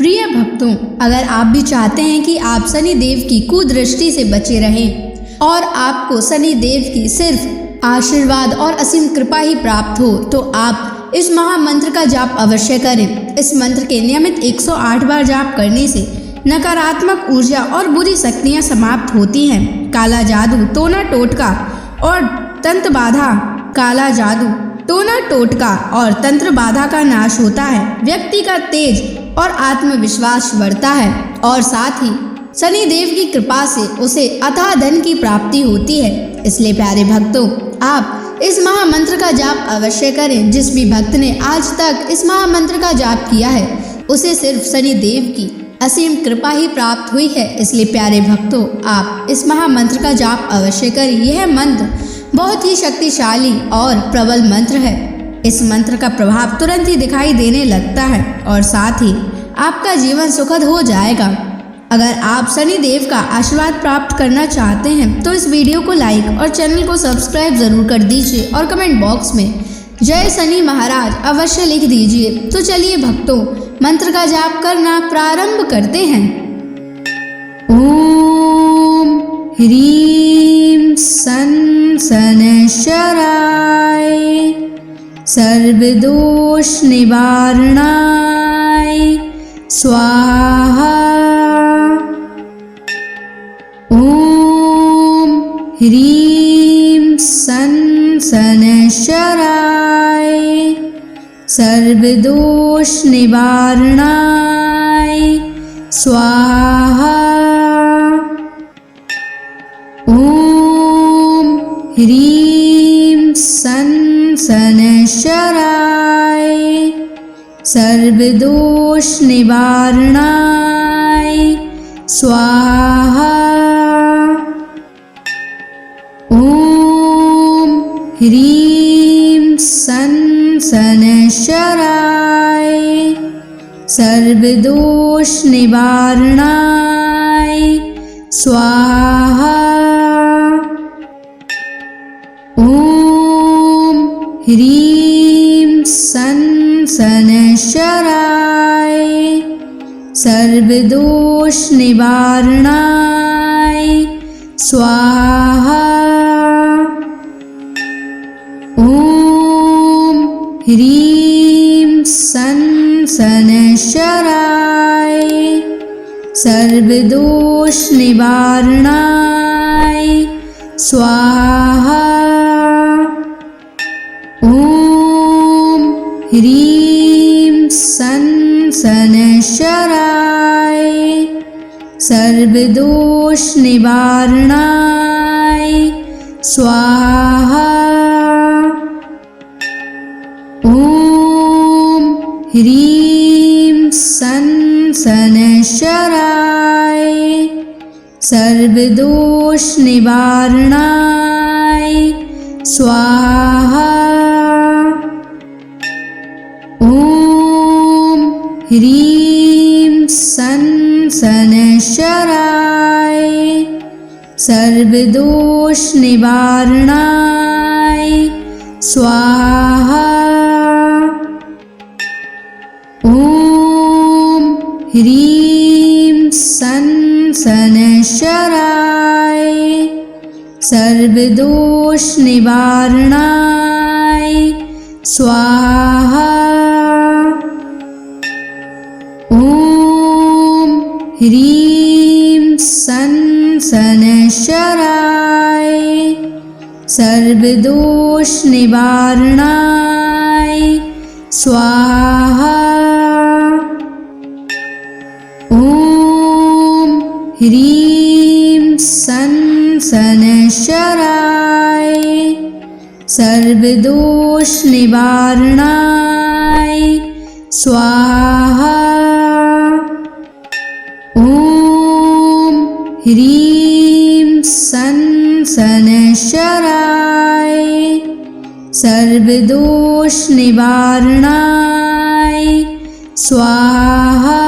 प्रिय भक्तों, अगर आप भी चाहते हैं कि आप शनि देव की कुदृष्टि से बचे रहें और आपको शनि देव की सिर्फ आशीर्वाद और असीम कृपा ही प्राप्त हो, तो आप इस महामंत्र का जाप अवश्य करें। इस मंत्र के नियमित 108 बार जाप करने से नकारात्मक ऊर्जा और बुरी शक्तियां समाप्त होती हैं। काला जादू, टोना टोटका और तंत्र बाधा, काला जादू, टोना टोटका और तंत्र बाधा का नाश होता है। व्यक्ति का तेज और आत्मविश्वास बढ़ता है और साथ ही शनि देव की कृपा से उसे अथाह धन की प्राप्ति होती है। इसलिए प्यारे भक्तों, आप इस महामंत्र का जाप अवश्य करें। जिस भी भक्त ने आज तक इस महामंत्र का जाप किया है, उसे सिर्फ शनि देव की असीम कृपा ही प्राप्त हुई है। इसलिए प्यारे भक्तों, आप इस महामंत्र का जाप अवश्य करें। यह मंत्र बहुत ही शक्तिशाली और प्रबल मंत्र है। इस मंत्र का प्रभाव तुरंत ही दिखाई देने लगता है और साथ ही आपका जीवन सुखद हो जाएगा। अगर आप शनि देव का आशीर्वाद प्राप्त करना चाहते हैं तो इस वीडियो को लाइक और चैनल को सब्सक्राइब जरूर कर दीजिए और कमेंट बॉक्स में जय शनि महाराज अवश्य लिख दीजिए। तो चलिए भक्तों, मंत्र का जाप करना प्रारंभ करते हैं। ओम ह्रीं सन शनैश्चराय सर्वदोष निवारणाय स्वाहा। ओम ह्रीं सन शनैश्चराय सर्वदोष निवारणाय स्वाहा। ओम ह्रीं सन शनैश्चराय सर्वदोष निवारणाय स्वाहा। ओम ह्रीं सन शनैश्चराय सर्वदोष निवारणाय स्वाहा। ओम ह्रीं सन शनैश्चराय सर्वदोष निवारणाय स्वाहा। ओम ह्रीं सन शनैश्चराय सर्वदोष निवारणाय स्वाहा। ओम ह्रीं सन शनैश्चराय सर्वदोष निवारणाय स्वाहा। ओम ह्रीं सन शनैश्चराय सर्वदोष निवारणाय स्वाहा। ओम ह्रीं सन शनैश्चराय सर्वदोष निवारणाय स्वाहा। ओम ह्रीं सन शनैश्चराय सर्वदोष निवारणाय स्वाहा। ओम ह्रीं सन शनैश्चराय सर्वदोष निवारणाय स्वाहा। ओम ह्रीं सन शनैश्चराय सर्वदोष निवारणाय स्वाहा। ओम ह्रीं सन शनैश्चराय सर्वदोष निवारणाय स्वाहा।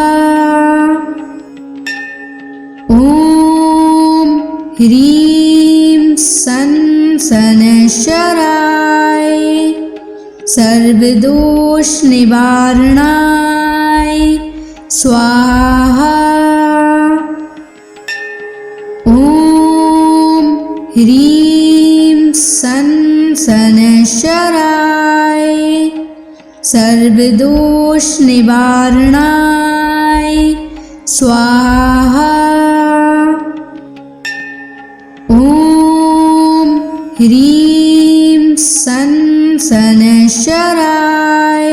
ओम ह्रीं सन शनैश्चराय सर्वदोष निवारणाय स्वाहा। ॐ ह्रीं सन् शनैश्चराय सर्वदोषनिवारणाय स्वाहा। ॐ ह्रीं सन् शनैश्चराय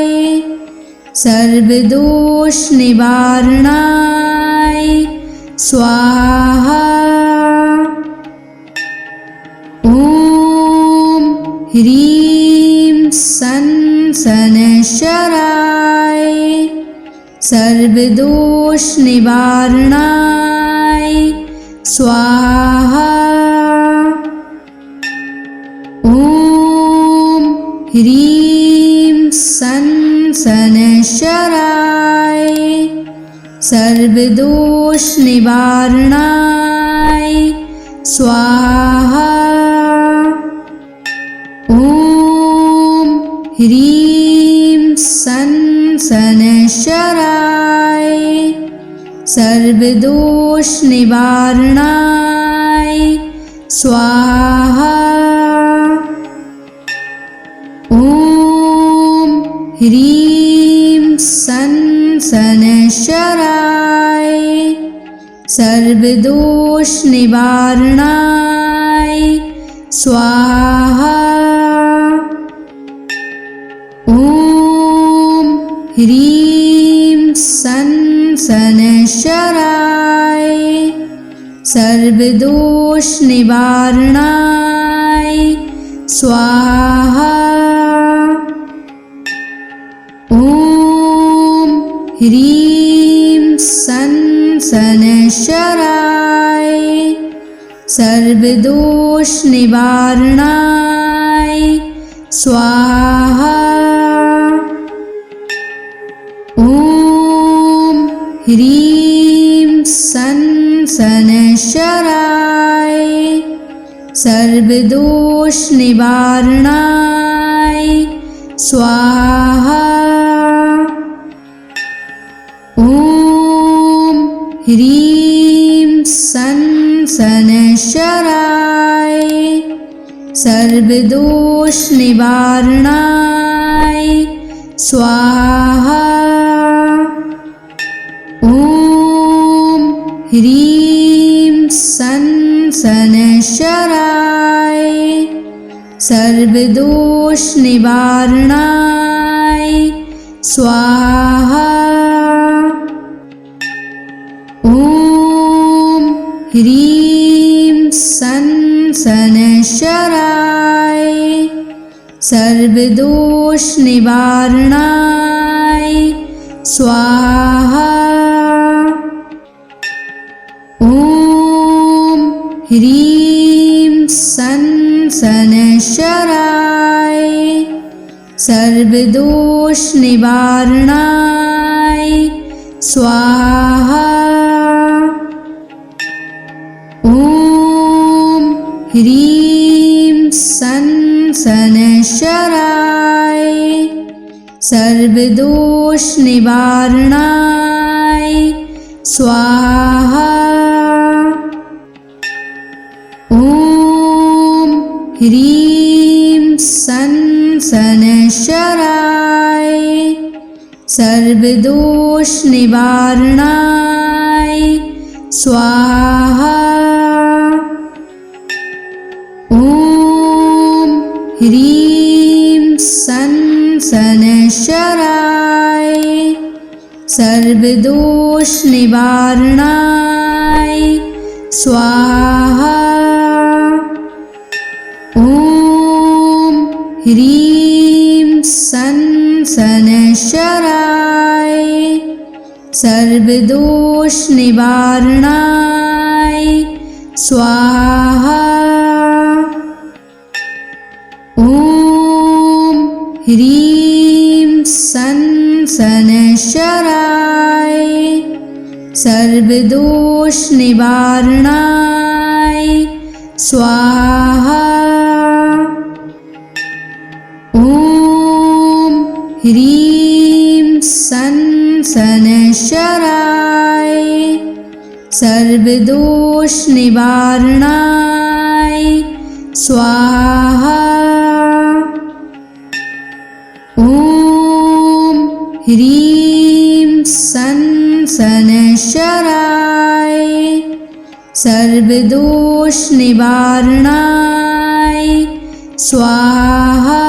सर्वदोषनिवारणाय स्वाहा। ॐ ह्रीं सन् शनैश्चराय सर्वदोषनिवारणाय स्वाहा। ॐ ह्रीं सन् शनैश्चराय सर्वदोषनिवारणाय स्वाहा। ॐ ह्रीं सन् शनैश्चराय सर्वदोषनिवारणाय स्वाहा। ॐ ह्रीं सन् शनैश्चराय सर्वदोषनिवारणाय स्वाहा। ॐ ह्रीं सन् शनैश्चराय सर्वदोषनिवारणाय स्वाहा। ॐ ह्रीं सन् शनैश्चराय सर्वदोषनिवारणाय स्वाहा। ॐ ह्रीं सन् शनैश्चराय सर्वदोषनिवारणाय स्वाहा। ॐ ह्रीं सन् शनैश्चराय सर्वदोषनिवारणाय स्वाहा। ॐ ह्रीं सन् शनैश्चराय सर्वदोषनिवारणाय स्वाहा। ॐ ह्रीं सन् शनैश्चराय सर्वदोषनिवारणाय स्वाहा। ॐ ह्रीं सन् शनैश्चराय सर्वदोषनिवारणाय स्वाहा। ॐ ह्रीं सन् शनैश्चराय सर्वदोषनिवारणाय स्वाहा। ॐ ह्रीं सन् शनैश्चराय सर्वदोषनिवारणाय स्वाहा। ॐ ह्रीं सन् शनैश्चराय सर्वदोषनिवारणाय स्वाहा। ॐ ह्रीं सन् शनैश्चराय सर्वदोषनिवारणाय स्वाहा। ॐ ह्रीं सन् शनैश्चराय सर्वदोषनिवारणाय स्वाहा। ॐ ह्रीं सन् सनशराय सर्वदोष निवारणाय स्वाहा। ॐ ह्रीं सनशराय सर्वदोष निवारणाय स्वाहा।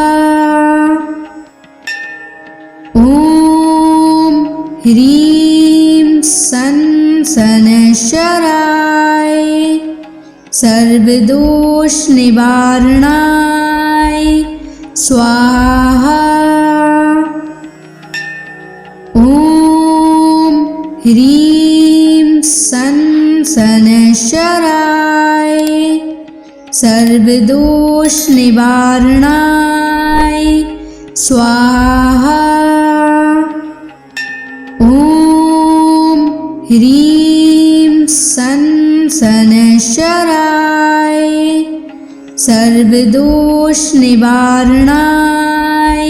ॐ ह्रीं सनशराय सर्वदोष निवारणाय स्वाहा। ॐ ह्रीं सनशराय सर्वदोष निवारणाय स्वाहा। ॐ ह्रीं सनशराय सर्वदोष निवारणाय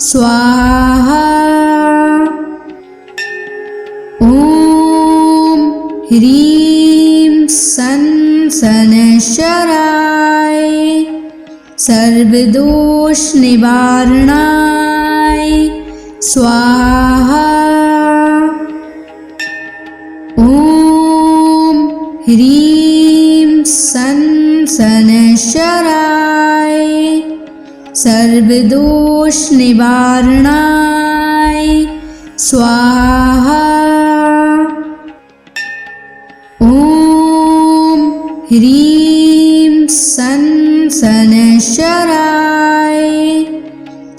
स्वाहा। ॐ ह्रीं सनशराय सर्वदोष निवारणाय स्वाहा। ॐ ह्रीं सनशराय सर्वदोष निवारणाय स्वाहा। ॐ ह्रीं सनशराय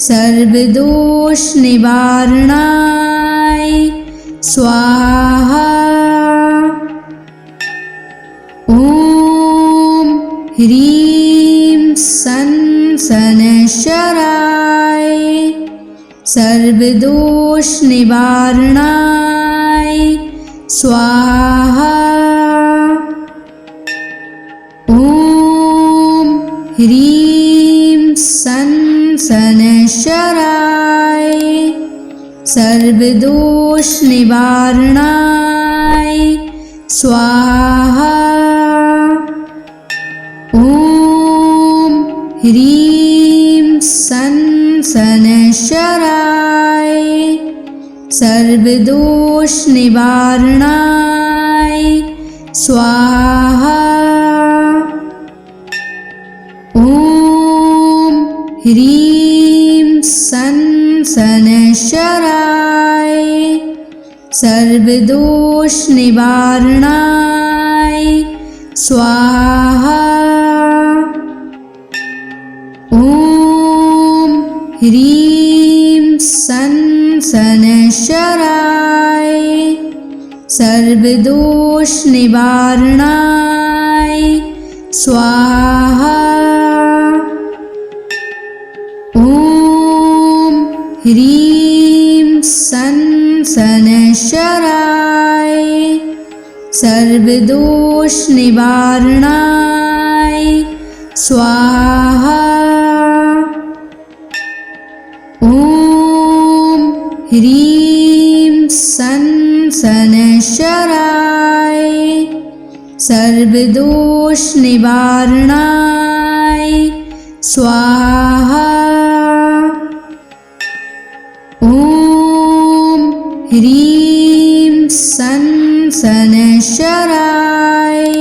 सर्वदोष निवारणाय स्वाहा। ॐ ह्रीं सनशराय सर्वदोष निवारणाय स्वाहा। ॐ ह्रीं सनशराय सर्वदोष निवारणाय स्वाहा। ॐ ह्रीं सनशराय सर्वदोष निवारणाय स्वाहा। ॐ ह्रीं सनशराय सर्वदोष निवारणाय स्वाहा। ॐ ह्रीं सनशराय सर्वदोष निवारणाय स्वाहा। ॐ ह्रीं सनशराय सर्वदोष निवारणाय स्वाहा। ॐ ह्रीं सनशराय सर्वदोष निवारणाय स्वाहा। ॐ ह्रीं सनशराय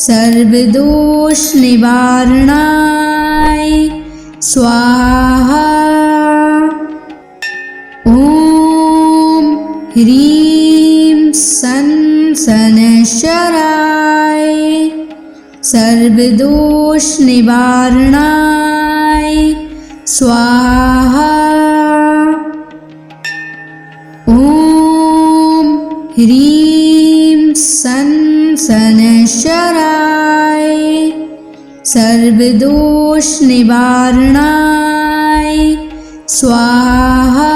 सर्वदोष निवारणाय स्वाहा। ॐ ह्रीं सनशराय सर्वदोष निवारणाय स्वाहा। ॐ ह्रीं सनशराय सर्वदोष निवारणाय स्वाहा।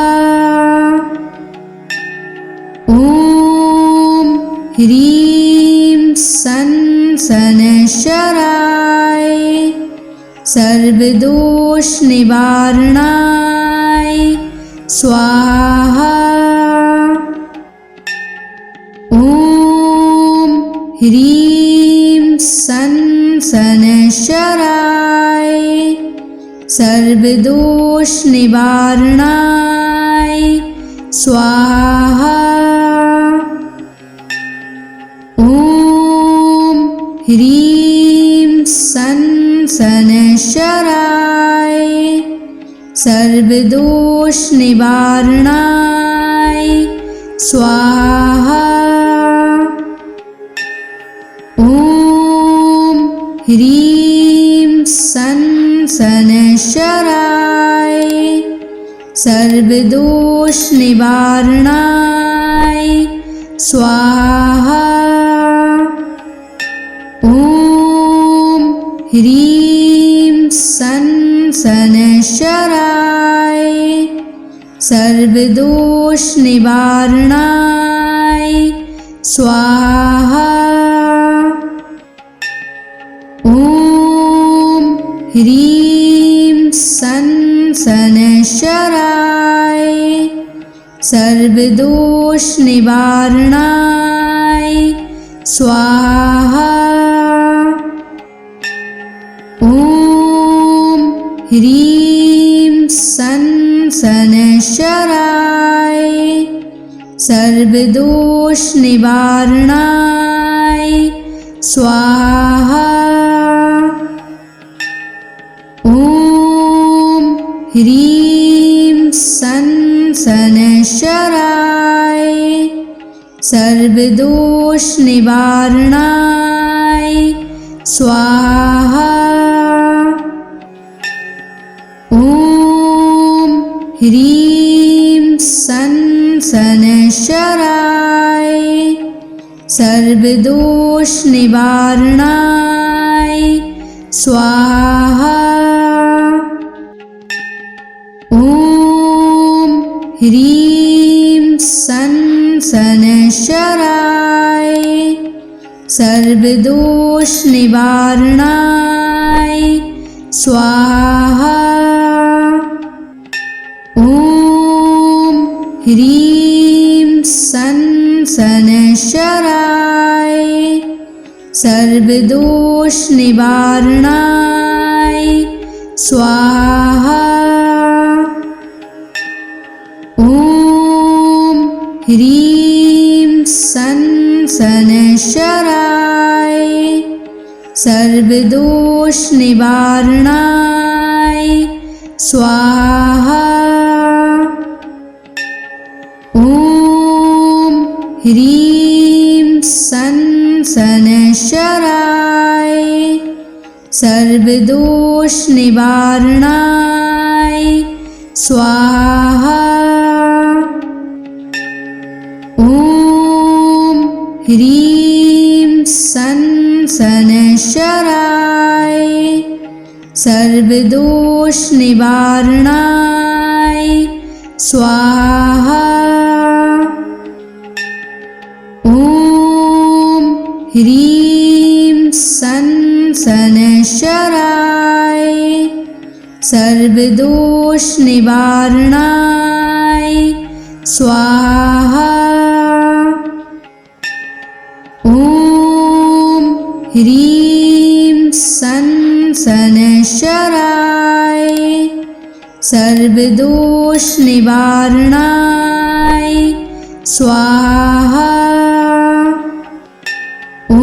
ॐ ह्रीं सनशराय सर्वदोष निवारणाय स्वाहा। ह्रीं सन शनैश्चराय सर्वदोष निवारणाय स्वाहा। ॐ ह्रीं सन शनैश्चराय सर्वदोष निवारणाय स्वाहा। ॐ ह्रीं सन शनैश्चराय सर्वदोष निवारणाय स्वाहा। ॐ ह्रीं सन शनैश्चराय सर्वदोष निवारणाय स्वाहा। ॐ ह्रीं सन शनैश्चराय सर्वदोष निवारणाय स्वाहा। ॐ ह्रीं सन शनैश्चराय सर्वदोष निवारणाय स्वाहा। ॐ ह्रीं सन शनैश्चराय सर्वदोष निवारणाय स्वाहा। ॐ ह्रीं सन शनैश्चराय सर्वदोष निवारणाय स्वाहा। ॐ ह्रीं सन शनैश्चराय सर्वदोष निवारणाय स्वाहा। ॐ ह्रीं सन शनैश्चराय सर्वदोष निवारणाय स्वाहा। ॐ ह्रीं सन शनैश्चराय सर्वदोष निवारणाय स्वाहा। ॐ ह्रीं सन शनैश्चराय सर्वदोष निवारणाय स्वाहा। ॐ ह्रीं सन शनैश्चराय सर्वदोष निवारणाय स्वाहा। ॐ ह्रीं सन शनैश्चराय सर्वदोष निवारणाय स्वाहा। ॐ ह्रीं सन शनैश्चराय सर्वदोष निवारणाय स्वाहा। ॐ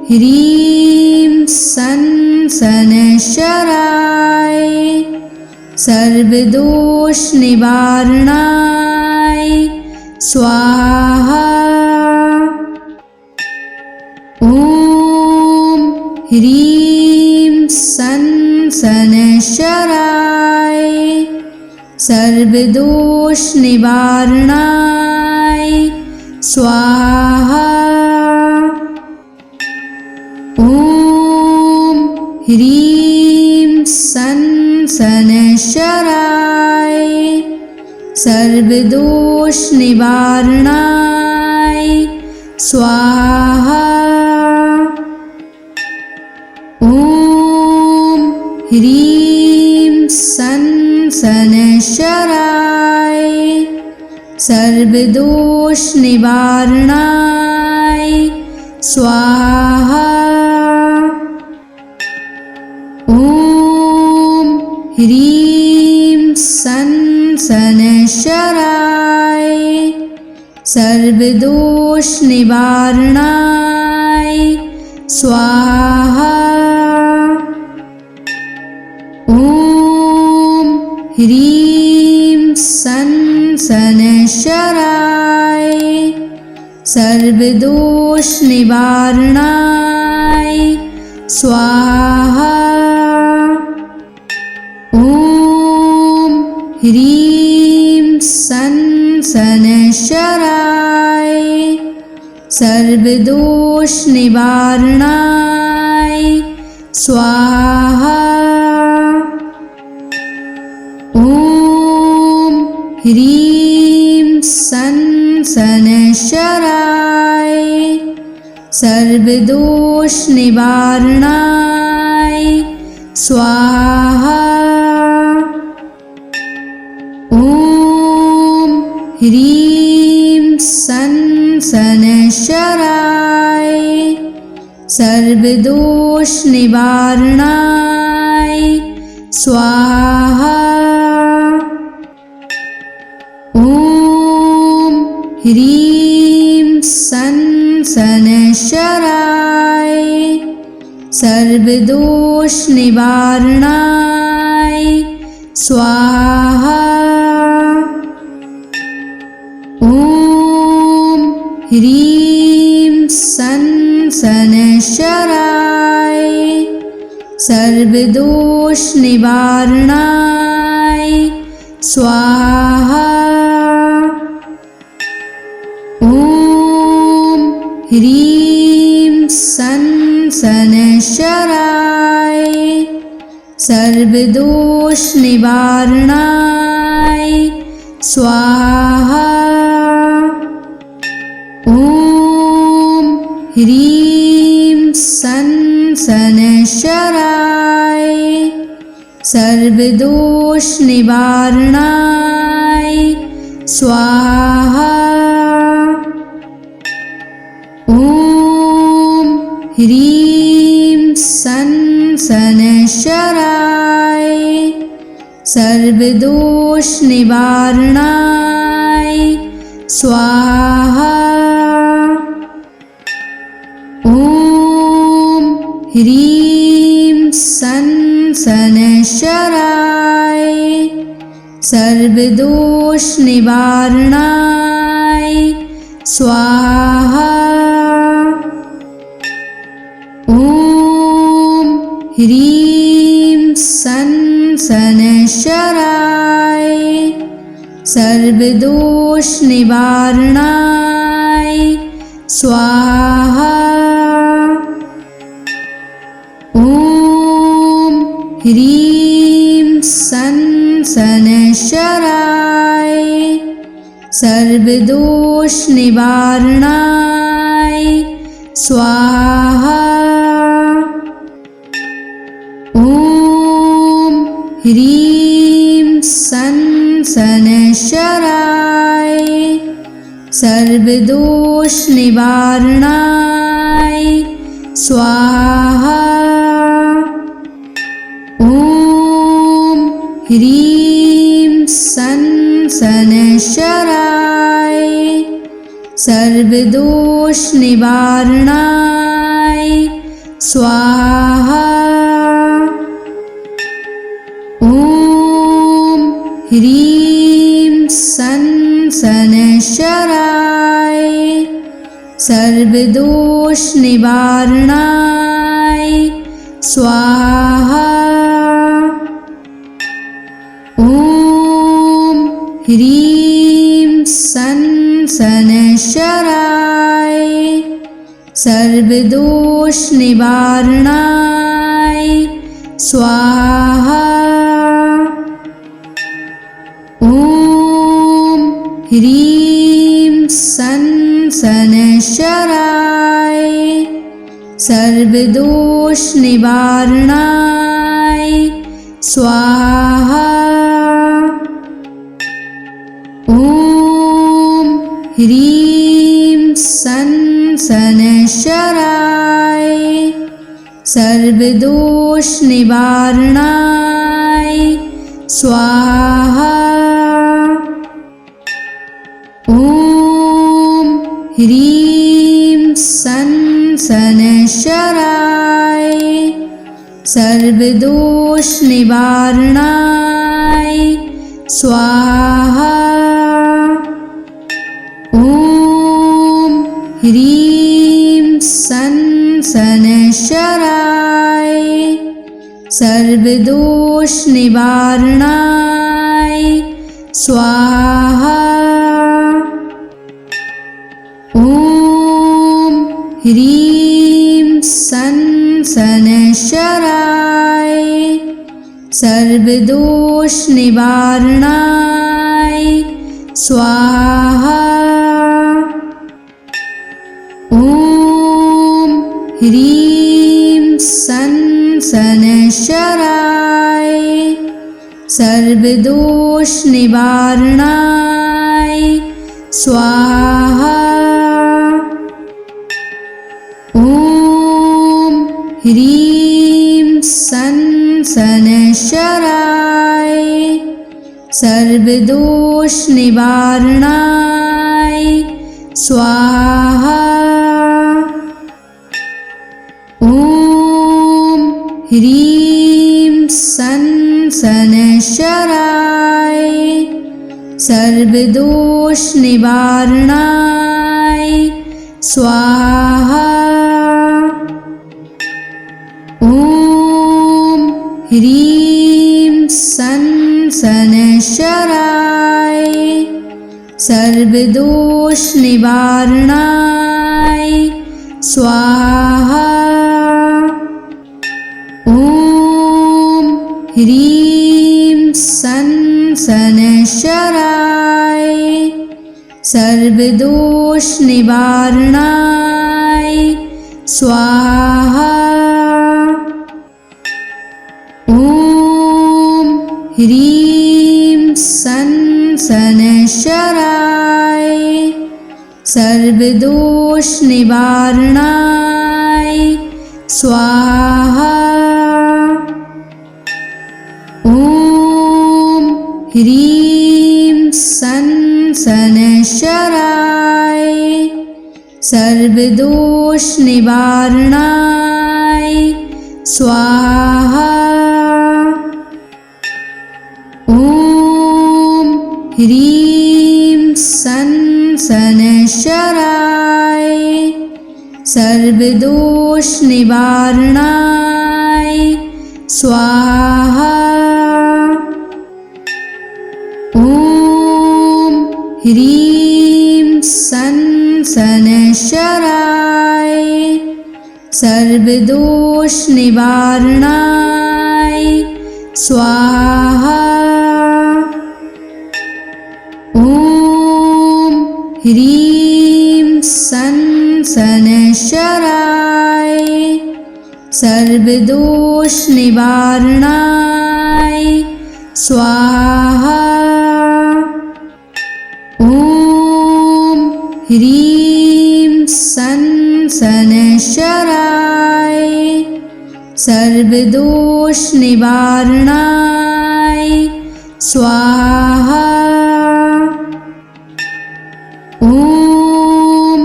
ह्रीं सन शनैश्चराय सर्वदोष निवारणाय स्वाहा। ॐ ह्रीं सन शनैश्चराय सर्वदोष निवारणाय स्वाहा। ॐ ह्रीं सन शनैश्चराय सर्वदोष निवारणाय स्वाहा। ॐ ह्रीं सन शनैश्चराय सर्वदोष निवारणाय स्वाहा। ॐ ह्रीं सन् शनैश्चराय सर्वदोषनिवारणाय स्वाहा। ॐ ह्रीं सन् शनैश्चराय सर्वदोषनिवारणाय स्वाहा। ॐ ह्रीं सन् शनैश्चराय सर्वदोषनिवारणाय स्वाहा। ॐ ह्रीं सन् शनैश्चराय सर्वदोषनिवारणाय स्वाहा। ॐ ह्रीं सन् शनैश्चराय सर्वदोषनिवारणाय स्वाहा। ॐ ह्रीं सन् शनैश्चराय सर्वदोषनिवारणाय स्वाहा। ॐ ह्रीं सन् शनैश्चराय सर्वदोषनिवारणाय स्वाहा। ॐ ह्रीं सन् शनैश्चराय सर्वदोषनिवारणाय स्वाहा। ॐ ह्रीं सन् शनैश्चराय सर्वदोषनिवारणाय स्वाहा। ॐ ह्रीं सन् शनैश्चराय सर्वदोषनिवारणाय स्वाहा। ॐ ह्रीं सन् शनैश्चराय सर्वदोषनिवारणाय स्वाहा। ॐ ह्रीं सन् शनैश्चराय सर्वदोषनिवारणाय स्वाहा। ॐ ह्रीं सन् शनैश्चराय सर्वदोषनिवारणाय स्वाहा। ॐ ह्रीं सन् शनैश्चराय सर्वदोषनिवारणाय स्वाहा। ॐ ह्रीं सन् शनैश्चराय सर्वदोषनिवारणाय स्वाहा। ॐ ह्रीं सन् शनैश्चराय सर्वदोषनिवारणाय स्वाहा। ॐ ह्रीं सन् शनैश्चराय सर्वदोषनिवारणाय स्वाहा। ॐ ह्रीं सन् शनैश्चराय सर्वदोषनिवारणाय स्वाहा। ॐ ह्रीं सन् शनैश्चराय सर्वदोष निवारणाय स्वाहा। ॐ ह्रीं सं शनैश्चराय सर्वदोष निवारणाय स्वाहा। ॐ ह्रीं सं शनैश्चराय सर्वदोष निवारणाय स्वाहा। ॐ ह्रीं सं शनैश्चराय सर्वदोष निवारणाय स्वाहा। ॐ ह्रीं सं शनैश्चराय सर्वदोष निवारणाय स्वाहा। ॐ ह्रीं सं शनैश्चराय सर्वदोष निवारणाय स्वाहा। ॐ ह्रीं सं शनैश्चराय सर्वदोष निवारणाय स्वाहा। ॐ ह्रीं सं शनैश्चराय सर्वदोष निवारणाय स्वाहा। ॐ ह्रीं सं शनैश्चराय सर्वदोष निवारणाय स्वाहा। ॐ ह्रीं सं शनैश्चराय सर्वदोष निवारणाय स्वाहा। ॐ ह्रीं सं शनैश्चराय सर्वदोष निवारणाय स्वाहा। ॐ ह्रीं सं शनैश्चराय सर्वदोष निवारणाय स्वाहा। ॐ ह्रीं सं शनैश्चराय सर्वदोष निवारणाय स्वाहा। ॐ ह्रीं सं शनैश्चराय सर्वदोष निवारणाय स्वाहा। ॐ ह्रीं सं शनैश्चराय सर्वदोष निवारणाय स्वाहा। ॐ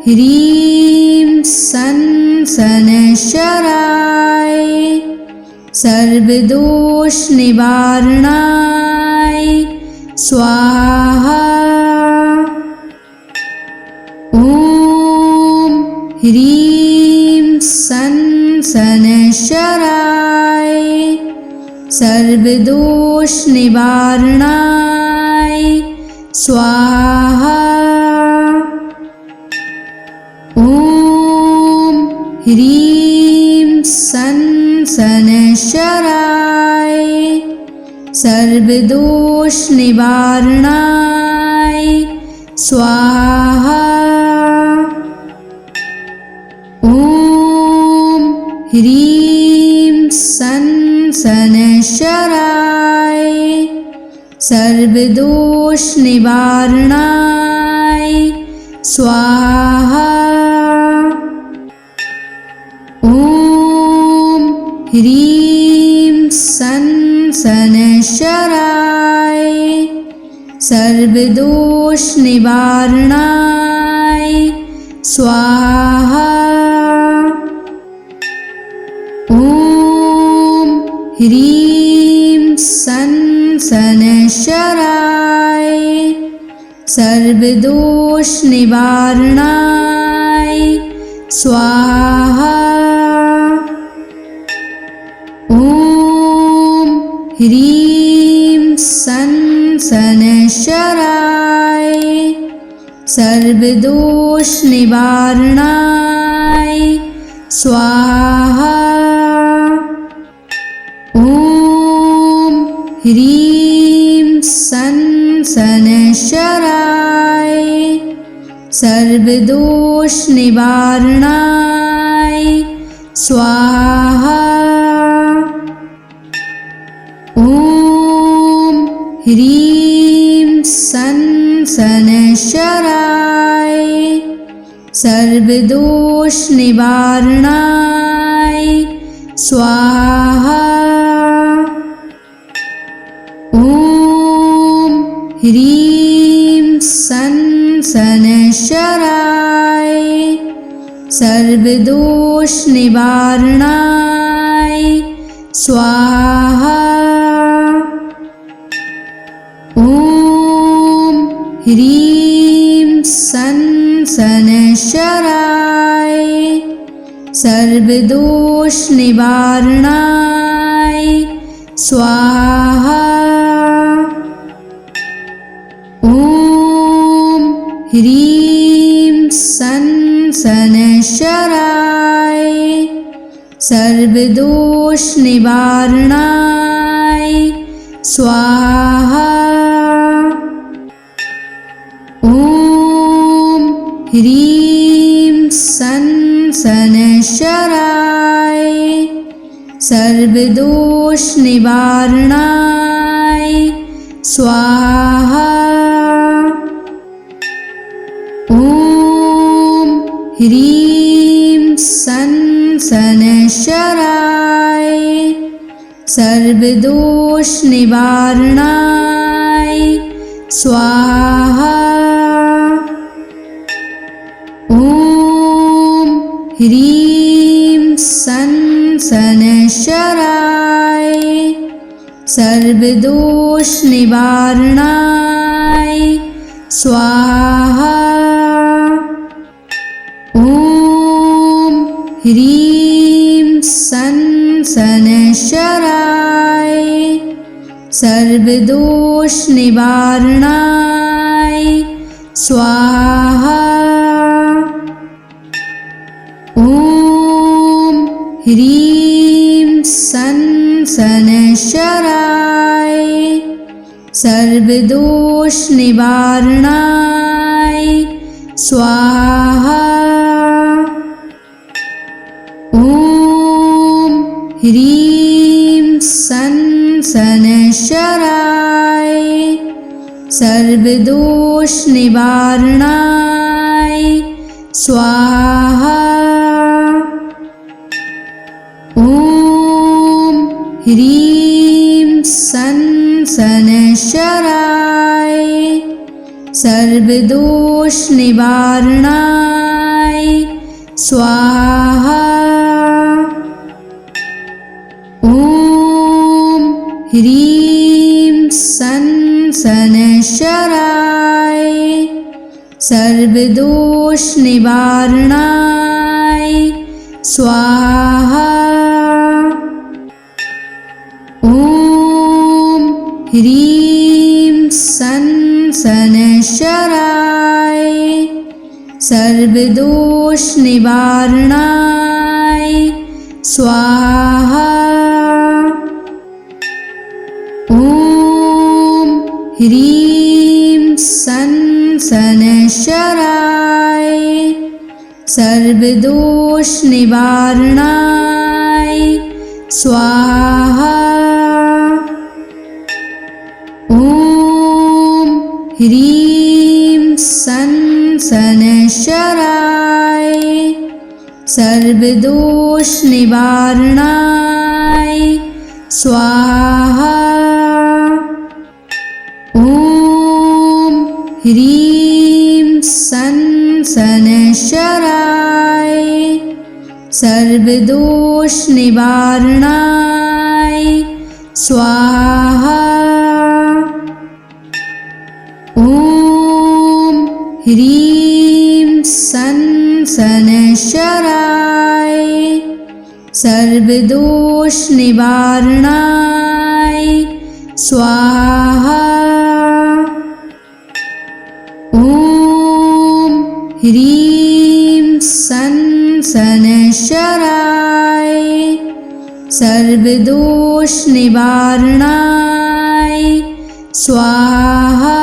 ह्रीं सं शनैश्चराय सर्वदोष निवारणाय स्वाहा। ॐ ह्रीं सं शनैश्चराय सर्वदोष निवारणाय स्वाहा। ॐ ह्रीं सं शनैश्चराय सर्वदोष निवारणाय स्वाहा। ॐ ह्रीं सं शनैश्चराय सर्वदोष निवारणाय स्वाहा। ॐ ह्रीं सन शनैश्चराय सर्वदोष निवारणाय स्वाहा। ॐ ह्रीं सन शनैश्चराय सर्वदोष निवारणाय स्वाहा। ॐ ह्रीं सन शनैश्चराय सर्वदोष निवारणाय स्वाहा। ॐ ह्रीं सन शनैश्चराय सर्वदोष निवारणाय स्वाहा। ॐ ह्रीं सन शनैश्चराय सर्वदोष निवारणाय स्वाहा। ॐ ह्रीं सन शनैश्चराय सर्वदोष निवारणाय स्वाहा। ॐ ह्रीं सन शनैश्चराय सर्वदोष निवारणाय स्वाहा। ॐ ह्रीं सन शनैश्चराय सर्वदोष निवारणाय स्वाहा। ॐ ह्रीं सन शनैश्चराय सर्वदोष निवारणाय स्वाहा। ॐ ह्रीं सन शनैश्चराय सर्वदोष निवारणाय स्वाहा। ॐ ह्रीं सन शनैश्चराय सर्वदोष निवारणाय स्वाहा। ॐ ह्रीं सन शनैश्चराय सर्वदोष निवारणाय स्वाहा। ॐ ह्रीं सन शनैश्चराय सर्वदोष निवारणाय स्वाहा। ॐ ह्रीं सन शनैश्चराय सर्वदोष निवारणाय स्वाहा। ॐ ह्रीं सन शनैश्चराय सर्वदोष निवारणाय स्वाहा। ॐ ह्रीं सन शनैश्चराय सर्वदोष निवारणाय स्वाहा। ॐ ह्रीं सन शनैश्चराय सर्वदोष निवारणाय स्वाहा। ॐ ह्रीं सन शनैश्चराय सर्वदोष निवारणाय स्वाहा। ॐ ह्रीं सन शनैश्चराय सर्वदोष निवारणाय स्वाहा। ॐ ह्रीं सं शनैश्चराय सर्वदोष निवारणाय स्वाहा। ॐ ह्रीं सं शनैश्चराय सर्वदोष निवारणाय स्वाहा। ॐ ह्रीं सं शनैश्चराय सर्वदोष निवारणाय स्वाहा।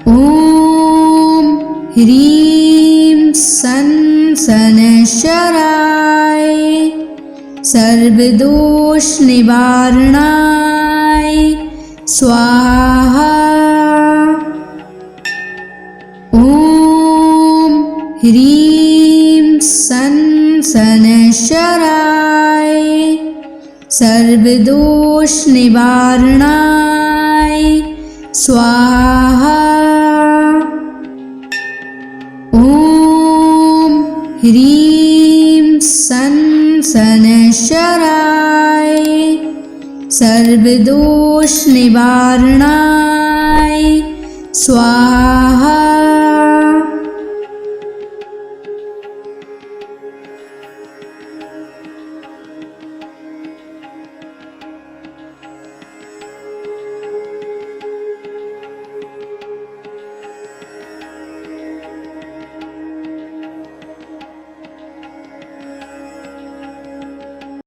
ॐ ह्रीं सं शनैश्चराय सर्वदोष निवारणाय स्वाहा। ॐ ह्रीं सं शनैश्चराय सर्वदोष निवारणाय स्वाहा। ॐ ह्रीं सं शनैश्चराय सर्वदोष निवारणाय स्वाहा।